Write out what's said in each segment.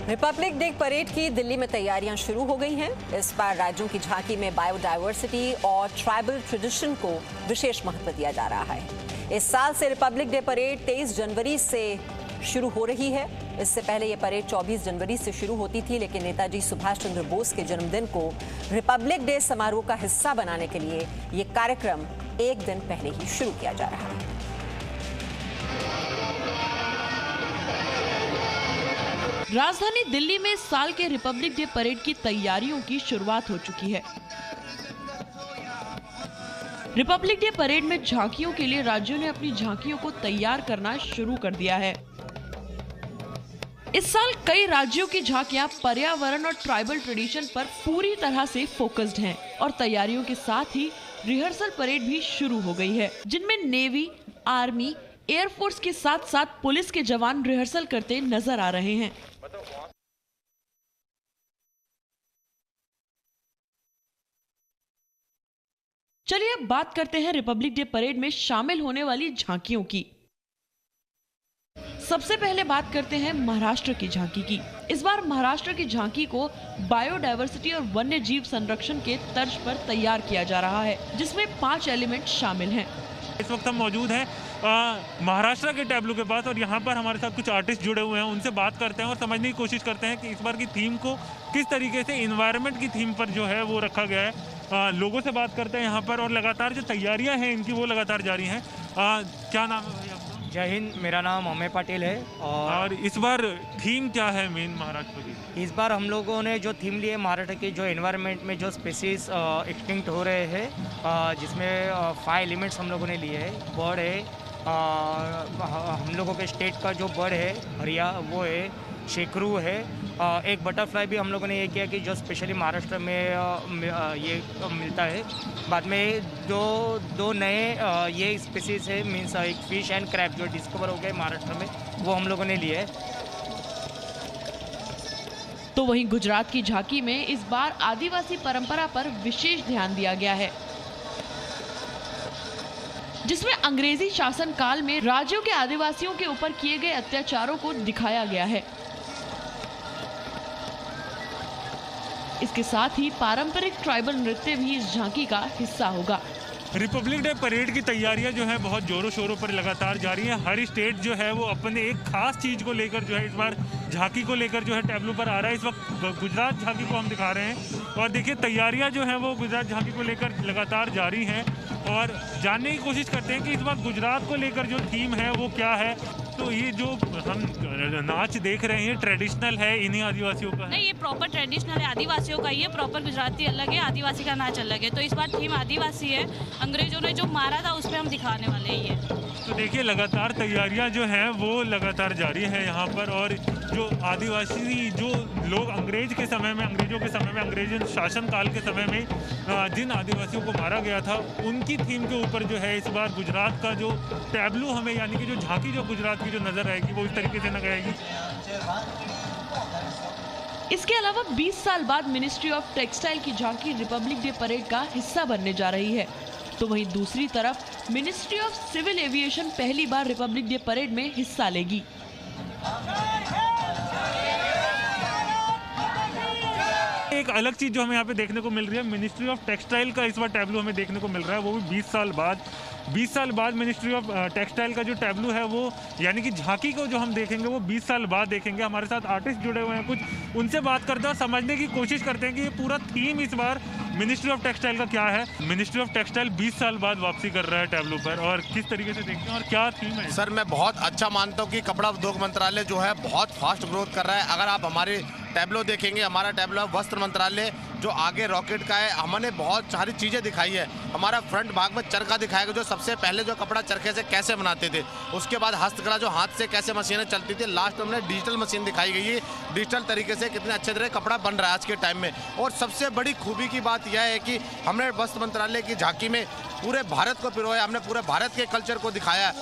Republic day parade की दिल्ली में तैयारियां शुरू हो गई हैं। इस बार राज्यों की झांकी में बायोडायवर्सिटी और ट्राइबल ट्रेडिशन को विशेष महत्व दिया जा रहा है। इस साल से रिपब्लिक डे परेड 23 जनवरी से शुरू हो रही है। इससे पहले ये परेड 24 जनवरी से शुरू होती थी, लेकिन नेताजी सुभाष चंद्र बोस के जन्मदिन को रिपब्लिक डे समारोह का हिस्सा बनाने के लिए ये कार्यक्रम एक दिन पहले ही शुरू किया जा रहा है। राजधानी दिल्ली में इस साल के रिपब्लिक डे परेड की तैयारियों की शुरुआत हो चुकी है। रिपब्लिक डे परेड में झांकियों के लिए राज्यों ने अपनी झांकियों को तैयार करना शुरू कर दिया है। इस साल कई राज्यों की झांकियां पर्यावरण और ट्राइबल ट्रेडिशन पर पूरी तरह से फोकस्ड हैं और तैयारियों के साथ ही रिहर्सल परेड भी शुरू हो गई है, जिनमें नेवी, आर्मी, एयरफोर्स के साथ साथ पुलिस के जवान रिहर्सल करते नजर आ रहे हैं। चलिए अब बात करते हैं रिपब्लिक डे परेड में शामिल होने वाली झांकियों की। सबसे पहले बात करते हैं महाराष्ट्र की झांकी की। इस बार महाराष्ट्र की झांकी को बायोडायवर्सिटी और वन्य जीव संरक्षण के तर्ज पर तैयार किया जा रहा है, जिसमें 5 एलिमेंट शामिल हैं। इस वक्त हम मौजूद हैं महाराष्ट्र के टैब्लो के पास और यहाँ पर हमारे साथ कुछ आर्टिस्ट जुड़े हुए हैं। उनसे बात करते हैं और समझने की कोशिश करते हैं कि इस बार की थीम को किस तरीके से इन्वायरमेंट की थीम पर जो है वो रखा गया है। लोगों से बात करते हैं यहाँ पर और लगातार जो तैयारियाँ हैं इनकी वो लगातार जारी हैं। क्या नाम है भाई आपका? जय हिंद, मेरा नाम अमेय पटेल है। और इस बार थीम क्या है मेन महाराष्ट्र की? इस बार हम लोगों ने जो थीम ली है महाराष्ट्र की, जो एनवायरनमेंट में जो स्पीसीज एक्सटिंक्ट हो रहे हैं, जिसमें 5 एलिमेंट्स हम लोगों ने लिए हैं। बर्ड है, हम लोगों के स्टेट का जो बर्ड है हरिया वो है, शेकरू है। एक बटरफ्लाई भी हम लोगों ने ये किया कि जो स्पेशली महाराष्ट्र में ये मिलता है। बाद में दो नए ये स्पीसीज है, मीन्स एक फिश एंड क्रैब जो डिस्कवर हो गए महाराष्ट्र में, वो हम लोगों ने लिए है। तो वहीं गुजरात की झांकी में इस बार आदिवासी परंपरा पर विशेष ध्यान दिया गया है, जिसमें अंग्रेजी शासन काल में राज्यों के आदिवासियों के ऊपर किए गए अत्याचारों को दिखाया गया है। इसके साथ ही पारंपरिक ट्राइबल नृत्य भी इस झांकी का हिस्सा होगा। रिपब्लिक डे परेड की तैयारियां जो है बहुत जोरों शोरों पर लगातार जारी है। हर स्टेट जो है वो अपने एक खास चीज़ को लेकर जो है इस बार झांकी को लेकर जो है टैब्लो पर आ रहा है। इस वक्त गुजरात झांकी को हम दिखा रहे हैं और देखिए तैयारियां जो हैं वो गुजरात झांकी को लेकर लगातार जारी हैं और जानने की कोशिश करते हैं कि इस बार गुजरात को लेकर जो थीम है वो क्या है। तो ये जो हम नाच देख रहे हैं ट्रेडिशनल है इन्हीं आदिवासियों का? नहीं, ये प्रॉपर ट्रेडिशनल है, आदिवासियों का ही है। प्रॉपर गुजराती अलग है, आदिवासी का नाच अलग है। तो इस बार थीम आदिवासी है। अंग्रेजों ने जो मारा था उस पर हम दिखाने वाले ही है। तो देखिए लगातार तैयारियां जो हैं वो लगातार जारी है यहाँ पर। और जो आदिवासी जो लोग अंग्रेजों के समय में अंग्रेजों शासन काल के समय में जिन आदिवासियों को मारा गया था उनकी थीम के ऊपर जो है इस बार गुजरात का जो टैब्लो हमें यानी कि जो झांकी जो गुजरात की जो नजर आएगी वो इस तरीके से नजर आएगी। इसके अलावा 20 साल बाद मिनिस्ट्री ऑफ टेक्सटाइल की झांकी रिपब्लिक डे परेड का हिस्सा बनने जा रही है। तो वहीं दूसरी तरफ मिनिस्ट्री ऑफ सिविल एविएशन पहली बार रिपब्लिक डे परेड में हिस्सा लेगी। एक अलग चीज जो हमें यहाँ पे देखने को मिल रही है, मिनिस्ट्री ऑफ टेक्सटाइल का इस बार टैब्लो हमें देखने को मिल रहा है, वो भी 20 साल बाद मिनिस्ट्री ऑफ टेक्सटाइल का जो टैब्लो है वो यानी कि झांकी को जो हम देखेंगे वो 20 साल बाद देखेंगे। हमारे साथ आर्टिस्ट जुड़े हुए हैं, कुछ उनसे बात करते हैं और समझने की कोशिश करते हैं कि ये पूरा थीम इस बार मिनिस्ट्री ऑफ टेक्सटाइल का क्या है। मिनिस्ट्री ऑफ टेक्सटाइल 20 साल बाद वापसी कर रहा है टैब्लो पर, और किस तरीके से देखते हैं और क्या थीम है? सर मैं बहुत अच्छा मानता हूँ कि कपड़ा उद्योग मंत्रालय जो है बहुत फास्ट ग्रोथ कर रहा है। अगर आप हमारे टैब्लो देखेंगे, हमारा टैब्लो है वस्त्र मंत्रालय जो आगे रॉकेट का है। हमने बहुत सारी चीज़ें दिखाई है। हमारा फ्रंट भाग में चरखा दिखाएगा, जो सबसे पहले जो कपड़ा चरखे से कैसे बनाते थे, उसके बाद हस्तकला जो हाथ से कैसे मशीनें चलती थी, लास्ट में हमने डिजिटल मशीन दिखाई गई है। डिजिटल तरीके से कितने अच्छे तरह कपड़ा बन रहा है आज के टाइम में। और सबसे बड़ी खूबी की बात यह है कि हमने वस्त्र मंत्रालय की झांकी में पूरे भारत को पिरोया, हमने पूरे भारत के कल्चर को दिखाया।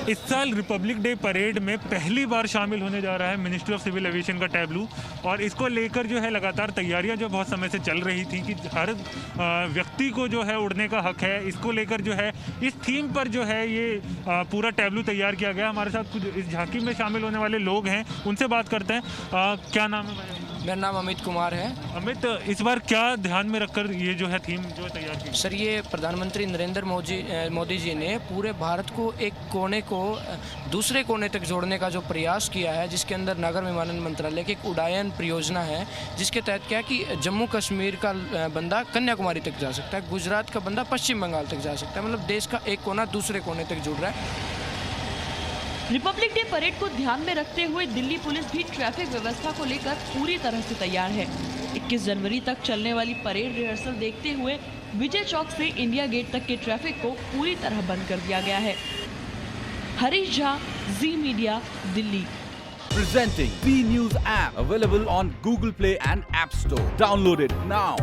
इस साल रिपब्लिक डे परेड में पहली बार शामिल होने जा रहा है मिनिस्ट्री ऑफ सिविल एविएशन का टैब्लू, और इसको लेकर जो है लगातार तैयारियां जो बहुत समय से चल रही थी कि हर व्यक्ति को जो है उड़ने का हक है। इसको लेकर जो है इस थीम पर जो है ये पूरा टैब्लू तैयार किया गया। हमारे साथ कुछ इस झांकी में शामिल होने वाले लोग हैं, उनसे बात करते हैं। क्या नाम है भाई? मेरा नाम अमित कुमार है। अमित, इस बार क्या ध्यान में रखकर ये जो है थीम जो तैयार की? सर, ये प्रधानमंत्री नरेंद्र मोदी जी ने पूरे भारत को एक कोने को दूसरे कोने तक जोड़ने का जो प्रयास किया है, जिसके अंदर नागर विमानन मंत्रालय की एक उड़ायन परियोजना है, जिसके तहत क्या है कि जम्मू कश्मीर का बंदा कन्याकुमारी तक जा सकता है, गुजरात का बंदा पश्चिम बंगाल तक जा सकता है। मतलब देश का एक कोना दूसरे कोने तक जुड़ रहा है। रिपब्लिक डे परेड को ध्यान में रखते हुए दिल्ली पुलिस भी ट्रैफिक व्यवस्था को लेकर पूरी तरह से तैयार है। 21 जनवरी तक चलने वाली परेड रिहर्सल देखते हुए विजय चौक से इंडिया गेट तक के ट्रैफिक को पूरी तरह बंद कर दिया गया है। Harish Jha, Zee media, Delhi. Presenting B News app, available on Google Play and App Store. Download it now.